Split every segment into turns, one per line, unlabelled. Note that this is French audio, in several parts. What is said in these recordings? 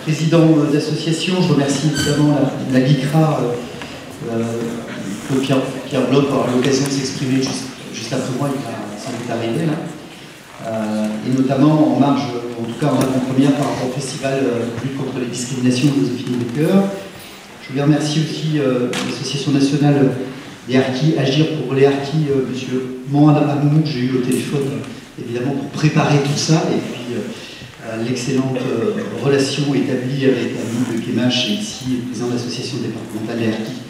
président d'association. Je remercie évidemment la GICRA, Pierre Bloch, pour avoir l'occasion de s'exprimer juste après moi, il va sans doute arriver là. Et notamment en marge, en tout cas en avant-première par rapport au festival de lutte contre les discriminations de Joséphine Baker. Je voulais remercier aussi l'association nationale des harkis, Agir pour les harkis, M. Mohand Amounou, que j'ai eu au téléphone évidemment pour préparer tout ça, et puis l'excellente relation établie avec Amin de Kemache, et ici président de l'association départementale des harkis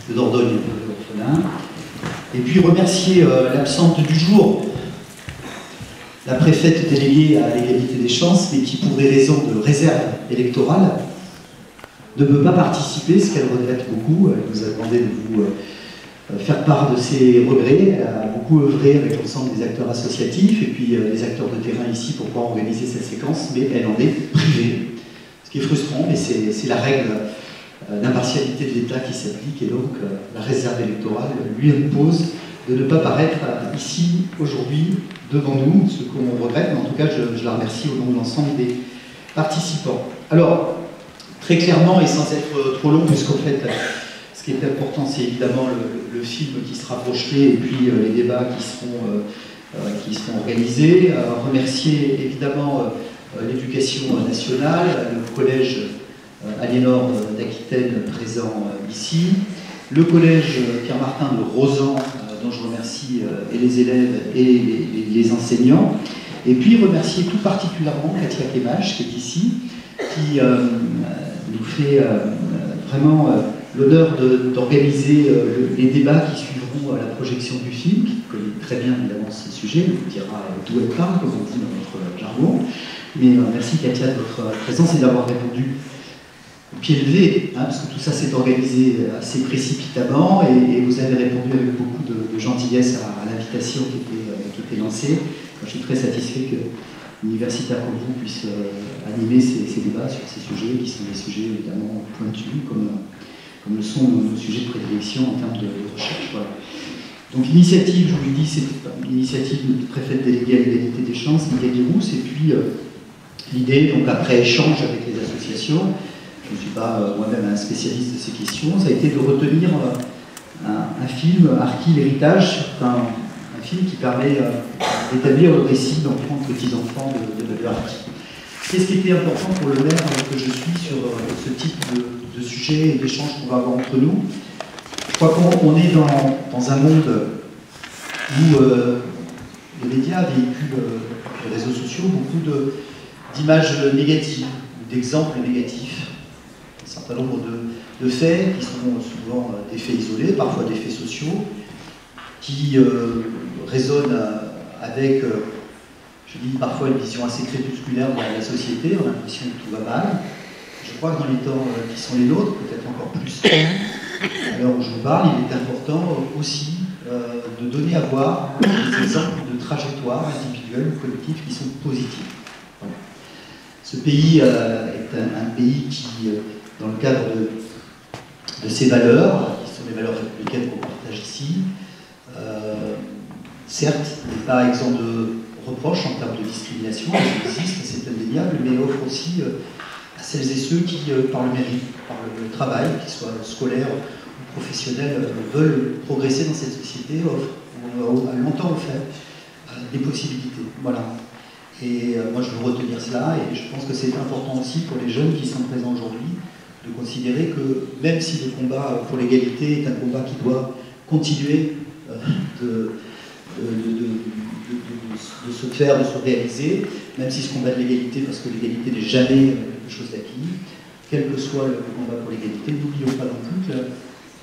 de Dordogne et de l'orphelin. Et puis remercier l'absente du jour, la préfète déléguée à l'égalité des chances, mais qui, pour des raisons de réserve électorale, ne peut pas participer, ce qu'elle regrette beaucoup. Elle nous a demandé de vous faire part de ses regrets. Elle a beaucoup œuvré avec l'ensemble des acteurs associatifs et puis les acteurs de terrain ici pour pouvoir organiser cette séquence, mais elle en est privée. Ce qui est frustrant, mais c'est la règle d'impartialité de l'État qui s'applique, et donc la réserve électorale lui impose de ne pas paraître ici aujourd'hui devant nous, ce qu'on regrette, mais en tout cas je la remercie au nom de l'ensemble des participants. Alors, très clairement et sans être trop long, puisqu'en fait ce qui est important c'est évidemment le film qui sera projeté et puis les débats qui seront organisés. Remercier évidemment l'éducation nationale, le collège Aliénor d'Aquitaine présent ici, le collège Pierre-Martin de Rozan, dont je remercie et les élèves et les enseignants, et puis remercier tout particulièrement Katia Kemache qui est ici, qui nous fait vraiment l'honneur d'organiser les débats qui suivront la projection du film, qui connaît très bien évidemment ce sujet, nous dira d'où elle parle, comme on dit dans notre jargon. Mais merci Katia de votre présence et d'avoir répondu au pied levé, hein, parce que tout ça s'est organisé assez précipitamment et vous avez répondu avec beaucoup de gentillesse à l'invitation qui était lancée. Je suis très satisfait que universitaires comme vous puissent animer ces débats sur ces sujets qui sont des sujets évidemment pointus, comme le sont nos sujets de prédilection en termes de recherche. Voilà. Donc l'initiative, je vous le dis, c'est l'initiative de préfète déléguée à l'égalité des chances, Miguel Rousse, et puis l'idée, donc après échange avec les associations, je ne suis pas moi-même un spécialiste de ces questions, ça a été de retenir un film, Harki, l'héritage, un film qui permet d'établir le récit d'enfants, de petits-enfants de Harki. Qu'est-ce qui était important pour le maire que je suis sur ce type de sujet et d'échange qu'on va avoir entre nous? Je crois qu'on est dans un monde où les médias véhiculent, les réseaux sociaux, beaucoup d'images négatives, d'exemples négatifs, un certain nombre de faits qui sont souvent des faits isolés, parfois des faits sociaux, qui résonnent avec, je dis parfois, une vision assez crépusculaire de la société, on a l'impression que tout va mal. Je crois que dans les temps qui sont les nôtres, peut-être encore plus à l'heure où je vous parle, il est important aussi de donner à voir des exemples de trajectoires individuelles ou collectives qui sont positives. Voilà. Ce pays est un pays qui, dans le cadre de ses valeurs, qui sont les valeurs républicaines qu'on partage ici, certes, n'est pas exempt de reproches en termes de discrimination, ça existe, c'est indéniable, mais offre aussi à celles et ceux qui, par le mérite, par le travail, qu'ils soient scolaires ou professionnels, veulent progresser dans cette société, a longtemps offert des possibilités. Voilà. Et moi, je veux retenir cela, et je pense que c'est important aussi pour les jeunes qui sont présents aujourd'hui, de considérer que même si le combat pour l'égalité est un combat qui doit continuer de se faire, de se réaliser, même si ce combat de l'égalité, parce que l'égalité n'est jamais quelque chose d'acquis, quel que soit le combat pour l'égalité, n'oublions pas non plus que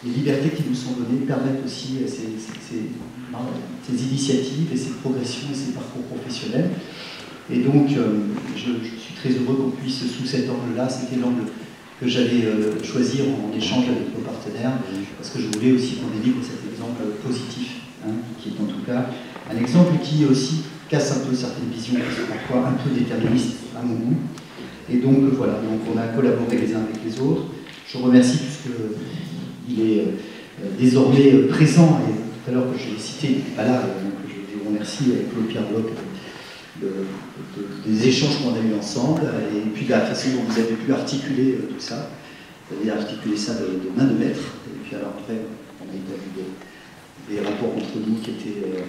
les libertés qui nous sont données permettent aussi ces initiatives et ces progressions et ces parcours professionnels. Et donc, je suis très heureux qu'on puisse, sous cet angle-là, c'était l'angle que j'allais choisir en échange avec nos partenaires, parce que je voulais aussi qu'on délivre cet exemple positif, hein, qui est en tout cas un exemple qui aussi casse un peu certaines visions qui sont parfois un peu déterministes à mon goût. Et donc voilà, donc on a collaboré les uns avec les autres. Je remercie puisqu'il est désormais présent, et tout à l'heure que je l'ai cité, il n'était pas là, donc je vous remercie avec Claude Pierre Bloch des échanges qu'on a eu ensemble, et puis de la façon dont vous avez pu articuler tout ça. Vous avez articulé ça de main de maître, et puis alors après, on a établi des rapports entre nous qui étaient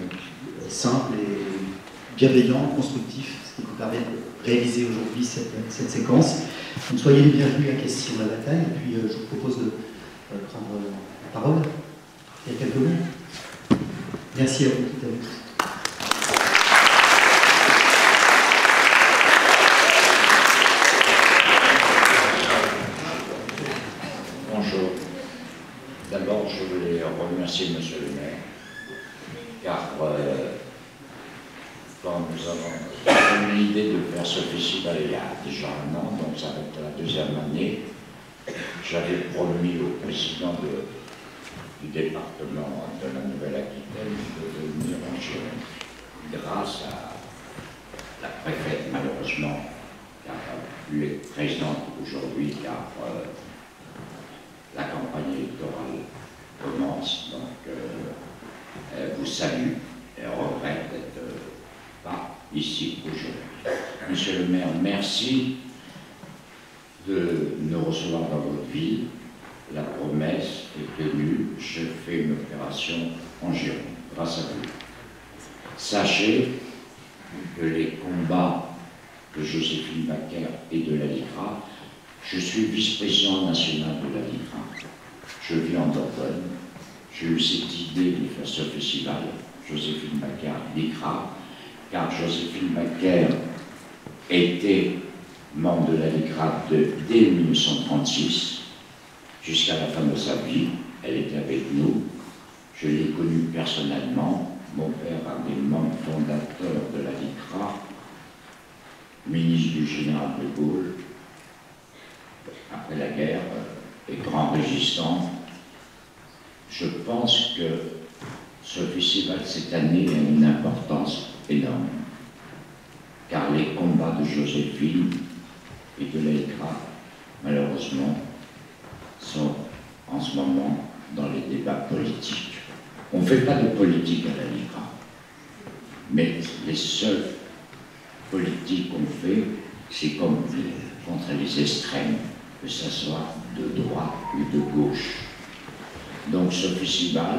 simples et bienveillants, constructifs, ce qui nous permet de réaliser aujourd'hui cette séquence. Donc soyez les bienvenus à Questions-la-Bataille, et puis je vous propose de prendre la parole. Il y a quelques mots. Merci à vous toutes et à vous.
Bonjour. D'abord, je voulais remercier Monsieur le maire, car quand nous avons eu l'idée de faire ce festival il y a déjà un an, donc ça va être la deuxième année, j'avais promis au président du département de la Nouvelle-Aquitaine de venir en Gironde, grâce à la préfète, malheureusement, qui n'a pas pu être présente aujourd'hui, car la campagne électorale commence, donc elle vous salue et regrette d'être pas ici aujourd'hui. Monsieur le maire, merci de nous recevoir dans votre ville. La promesse est tenue, je fais une opération en Gironde, grâce à vous. Sachez que les combats de Joséphine Baker et de la LICRA, je suis vice-président national de la LICRA. Je vis en Dordogne. J'ai eu cette idée de faire ce festival, Joséphine Baker, LICRA, car Joséphine Baker était membre de la LICRA dès 1936, jusqu'à la fin de sa vie. Elle était avec nous. Je l'ai connue personnellement. Mon père, un des membres fondateurs de la LICRA, ministre du général de Gaulle, après la guerre, et grand résistant. Je pense que ce festival cette année a une importance énorme, car les combats de Joséphine et de la LICRA, malheureusement, sont en ce moment dans les débats politiques. On ne fait pas de politique à la LICRA, mais les seules politiques qu'on fait, c'est comme contre les extrêmes, que ce soit de droite ou de gauche. Donc ce festival,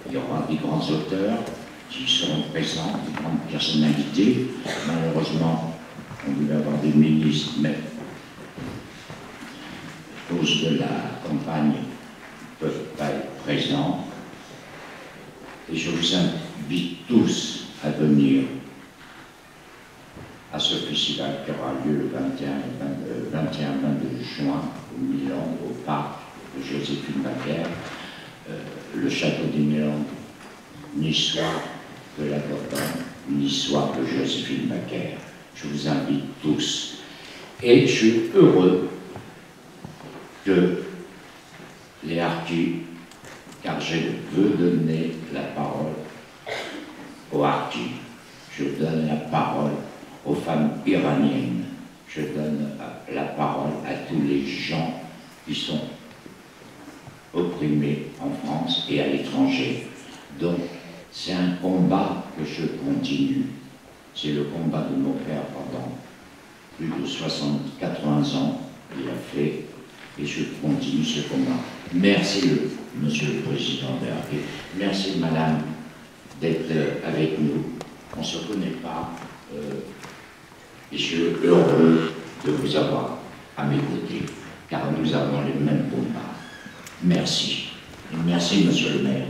il y aura des grands auteurs qui seront présents, des grandes personnalités. Malheureusement, on devait avoir des ministres, mais à cause de la campagne, ils ne peuvent pas être présents. Et je vous invite tous à venir à ce festival qui aura lieu le 21-22 juin au Milan, au parc de Joséphine Baker, le château des Mélandes, niçois de la Dordogne, niçois de Joséphine Baker. Je vous invite tous. Et je suis heureux que les harkis, car je veux donner la parole aux harkis, je donne la parole aux femmes iraniennes, je donne la parole à tous les gens qui sont opprimés en France et à l'étranger. Donc, c'est un combat que je continue. C'est le combat de mon père pendant plus de 80 ans, il a fait, et je continue ce combat. Merci, Monsieur le Président Berger. Merci, Madame, d'être avec nous. On ne se connaît pas, et je suis heureux de vous avoir à mes côtés, car nous avons les mêmes combats. Merci. Et merci, Monsieur le maire.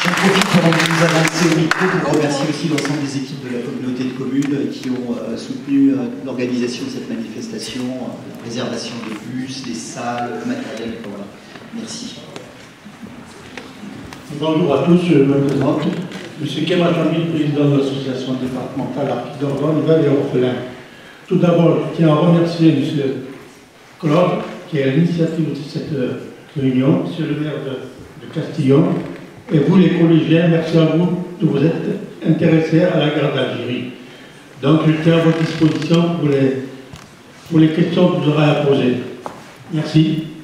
J'en profite pendant que vous avancez au micro pour remercier aussi l'ensemble des équipes de la communauté de communes qui ont soutenu l'organisation de cette manifestation, la réservation des bus, des salles, le matériel. Voilà. Merci.
Bonjour à tous, je me présente. Monsieur Kéma Jamil, président de l'association départementale Harkis Dordogne, Veuve et Orphelins. Tout d'abord, je tiens à remercier monsieur Claude, qui est à l'initiative de cette réunion, monsieur le maire de Castillon, et vous les collégiens, merci à vous de vous être intéressés à la guerre d'Algérie. Donc je tiens à votre disposition pour les questions que vous aurez à poser. Merci.